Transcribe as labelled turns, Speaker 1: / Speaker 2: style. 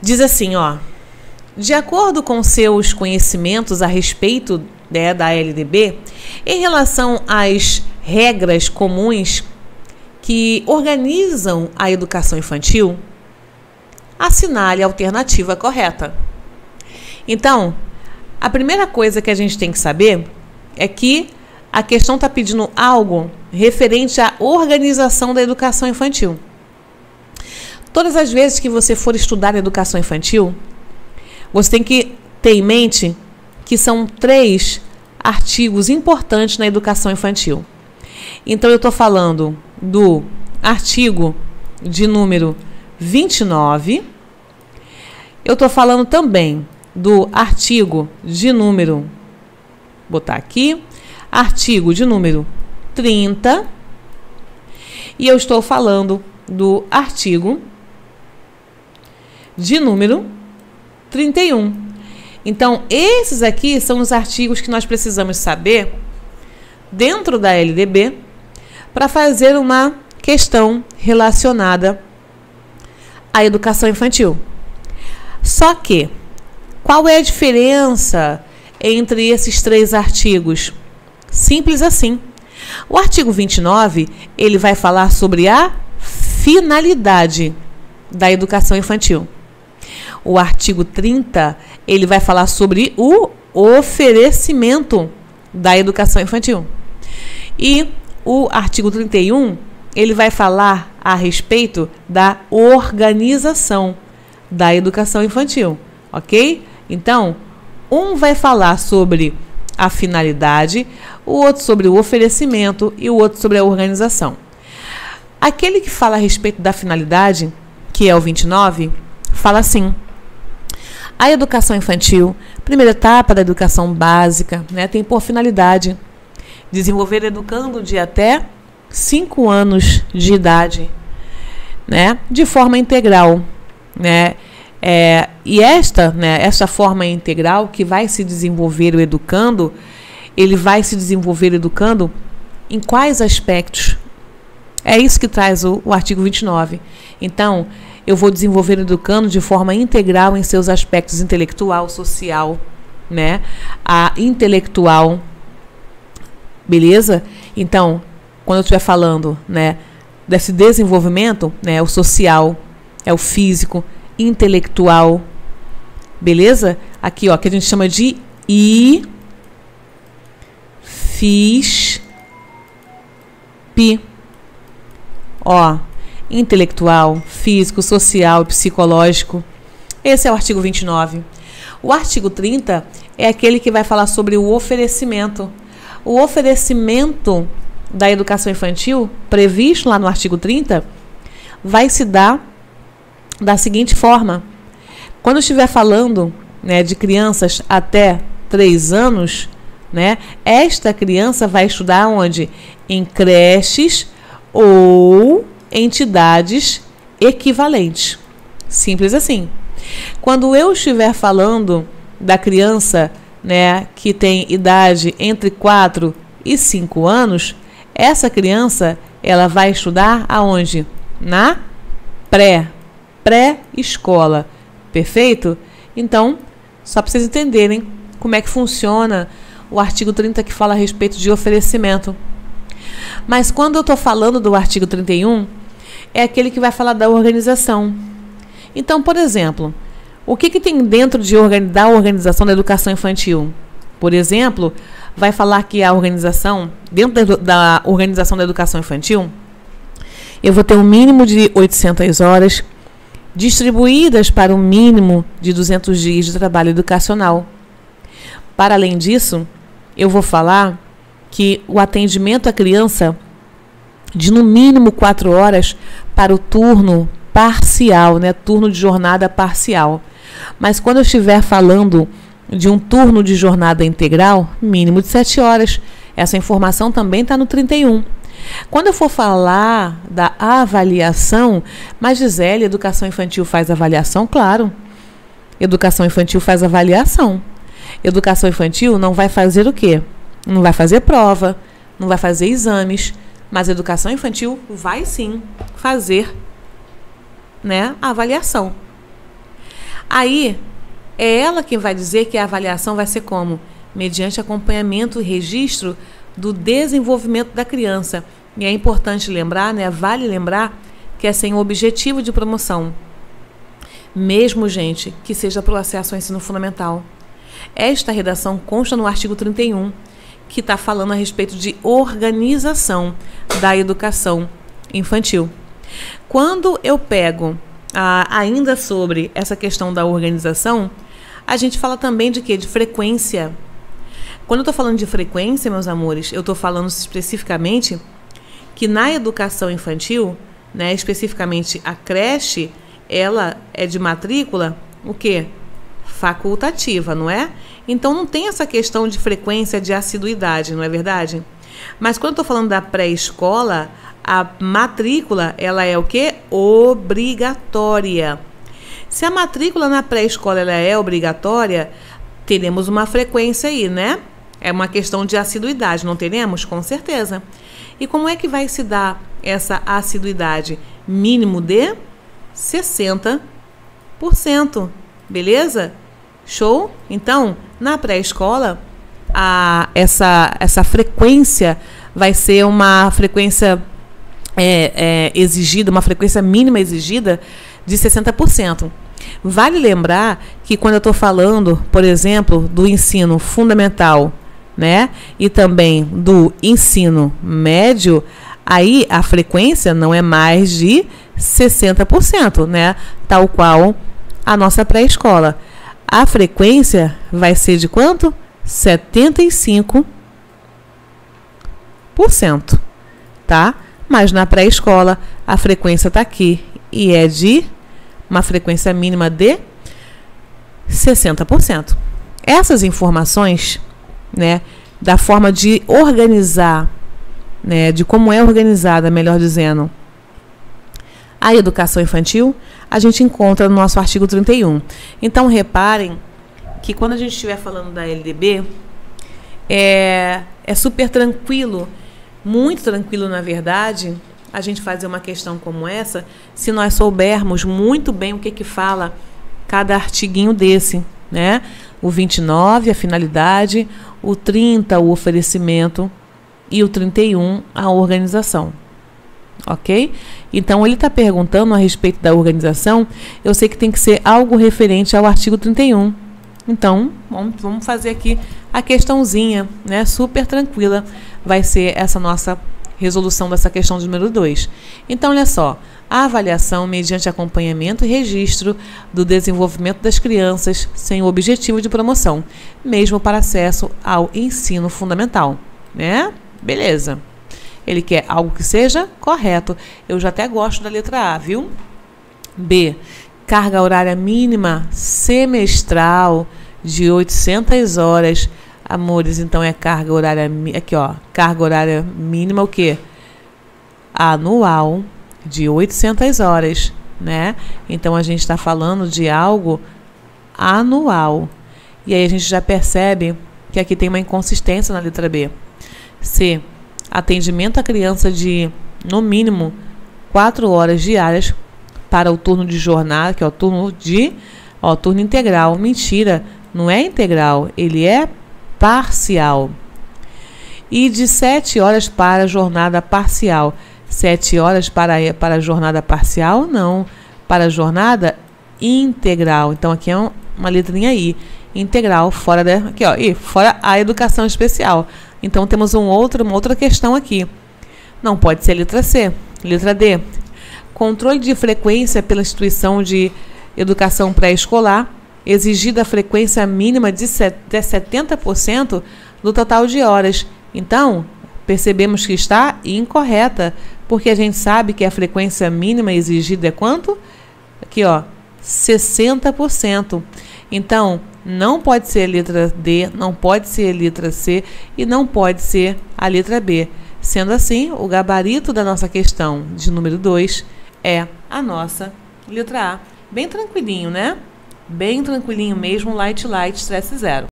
Speaker 1: Diz assim, ó. De acordo com seus conhecimentos a respeito, né, da LDB, em relação às regras comuns que organizam a educação infantil, assinale a alternativa correta. Então, a primeira coisa que a gente tem que saber é que a questão está pedindo algo referente à organização da educação infantil. Todas as vezes que você for estudar educação infantil, você tem que ter em mente que são 3 artigos importantes na educação infantil. Então, eu estou falando do artigo de número 29. Eu estou falando também do artigo de número, vou botar aqui, artigo de número 30. E eu estou falando do artigo de número 31. Então, esses aqui são os artigos que nós precisamos saber dentro da LDB para fazer uma questão relacionada à educação infantil. Só que, qual é a diferença entre esses 3 artigos? Simples assim. O artigo 29, ele vai falar sobre a finalidade da educação infantil. O artigo 30, ele vai falar sobre o oferecimento da educação infantil. E o artigo 31, ele vai falar a respeito da organização da educação infantil, ok? Então, um vai falar sobre a finalidade, o outro sobre o oferecimento e o outro sobre a organização. Aquele que fala a respeito da finalidade, que é o 29, fala assim: a educação infantil, primeira etapa da educação básica, né, tem por finalidade desenvolver educando de até 5 anos de idade, né, de forma integral, né, e esta forma integral que vai se desenvolver o educando, ele vai se desenvolver educando em quais aspectos? É isso que traz o artigo 29. Então, eu vou desenvolver o educando de forma integral em seus aspectos intelectual, social, né, a intelectual, beleza? Então, quando eu estiver falando, né, desse desenvolvimento, né, o social, é o físico, intelectual, beleza? Aqui, ó, que a gente chama de IFISP. Ó, intelectual, físico, social e psicológico. Esse é o artigo 29. O artigo 30 é aquele que vai falar sobre o oferecimento. O oferecimento da educação infantil, previsto lá no artigo 30, vai se dar da seguinte forma: quando eu estiver falando, né, de crianças até 3 anos, né, esta criança vai estudar onde? Em creches ou entidades equivalentes. Simples assim. Quando eu estiver falando da criança, né, que tem idade entre 4 e 5 anos, essa criança, ela vai estudar aonde? Na pré-escola. Perfeito? Então, só para vocês entenderem como é que funciona o artigo 30 que fala a respeito de oferecimento. Mas quando eu estou falando do artigo 31, é aquele que vai falar da organização. Então, por exemplo, o que tem dentro da organização da educação infantil? Por exemplo, vai falar que a organização, dentro da organização da educação infantil, eu vou ter um mínimo de 800 horas distribuídas para um mínimo de 200 dias de trabalho educacional. Para além disso, eu vou falar que o atendimento à criança de no mínimo 4 horas para o turno parcial, né? Turno de jornada parcial. Mas quando eu estiver falando de um turno de jornada integral, mínimo de 7 horas. Essa informação também está no 31. Quando eu for falar da avaliação, mas Gisele, educação infantil faz avaliação? Claro. Educação infantil faz avaliação. Educação infantil não vai fazer o quê? Não vai fazer prova, não vai fazer exames, mas educação infantil vai sim fazer, né, a avaliação. Aí, é ela quem vai dizer que a avaliação vai ser como? Mediante acompanhamento e registro do desenvolvimento da criança. E é importante lembrar, né? Vale lembrar que é sem o objetivo de promoção. Mesmo, gente, que seja para o acesso ao ensino fundamental. Esta redação consta no artigo 31, que está falando a respeito de organização da educação infantil. Quando eu pego ainda sobre essa questão da organização, a gente fala também de quê? De frequência. Quando eu estou falando de frequência, meus amores, eu estou falando especificamente que na educação infantil, né, especificamente a creche, ela é de matrícula, o quê? Facultativa, não é? Então não tem essa questão de frequência, de assiduidade, não é verdade? Mas quando eu estou falando da pré-escola, a matrícula, ela é o quê? Obrigatória. Se a matrícula na pré-escola ela é obrigatória, teremos uma frequência aí, né? É uma questão de assiduidade, não teremos? Com certeza. E como é que vai se dar essa assiduidade? Mínimo de 60%. Beleza? Show? Então, na pré-escola, essa frequência vai ser uma frequência exigida, uma frequência mínima exigida de 60%. Vale lembrar que quando eu estou falando, por exemplo, do ensino fundamental, né, e também do ensino médio, aí a frequência não é mais de 60%, né, tal qual a nossa pré-escola. A frequência vai ser de quanto? 75%, tá? Mas na pré-escola a frequência está aqui e é de uma frequência mínima de 60%. Essas informações, né, da forma de organizar, né, de como é organizada, melhor dizendo, a educação infantil, a gente encontra no nosso artigo 31. Então, reparem que quando a gente estiver falando da LDB, é super tranquilo, muito tranquilo, na verdade, a gente fazer uma questão como essa, se nós soubermos muito bem o que fala cada artiguinho desse, né? O 29, a finalidade, o 30, o oferecimento, e o 31, a organização. Ok? Então, ele está perguntando a respeito da organização, eu sei que tem que ser algo referente ao artigo 31. Então, vamos fazer aqui a questãozinha, né? Super tranquila vai ser essa nossa resolução dessa questão de número 2. Então, olha só, a avaliação mediante acompanhamento e registro do desenvolvimento das crianças sem o objetivo de promoção, mesmo para acesso ao ensino fundamental, né? Beleza. Ele quer algo que seja correto. Eu já até gosto da letra A, viu? B. Carga horária mínima semestral de 800 horas. Amores, então é carga horária... Aqui, ó. Carga horária mínima o quê? Anual de 800 horas, né? Então, a gente está falando de algo anual. E aí, a gente já percebe que aqui tem uma inconsistência na letra B. C. Atendimento à criança de, no mínimo, 4 horas diárias para o turno de jornada, que é o turno turno integral. Mentira, não é integral, ele é parcial. E de 7 horas para a jornada parcial. 7 horas para a jornada parcial? Não, para a jornada integral. Então, aqui é uma letrinha I. Integral, fora aqui, ó, e fora a educação especial. Então, temos uma outra questão aqui. Não pode ser a letra C. Letra D. Controle de frequência pela instituição de educação pré-escolar, exigida a frequência mínima de 70% do total de horas. Então, percebemos que está incorreta, porque a gente sabe que a frequência mínima exigida é quanto? Aqui, ó, 60%. Então, não pode ser a letra D, não pode ser a letra C e não pode ser a letra B. Sendo assim, o gabarito da nossa questão de número 2 é a nossa letra A. Bem tranquilinho, né? Bem tranquilinho mesmo, light, estresse zero.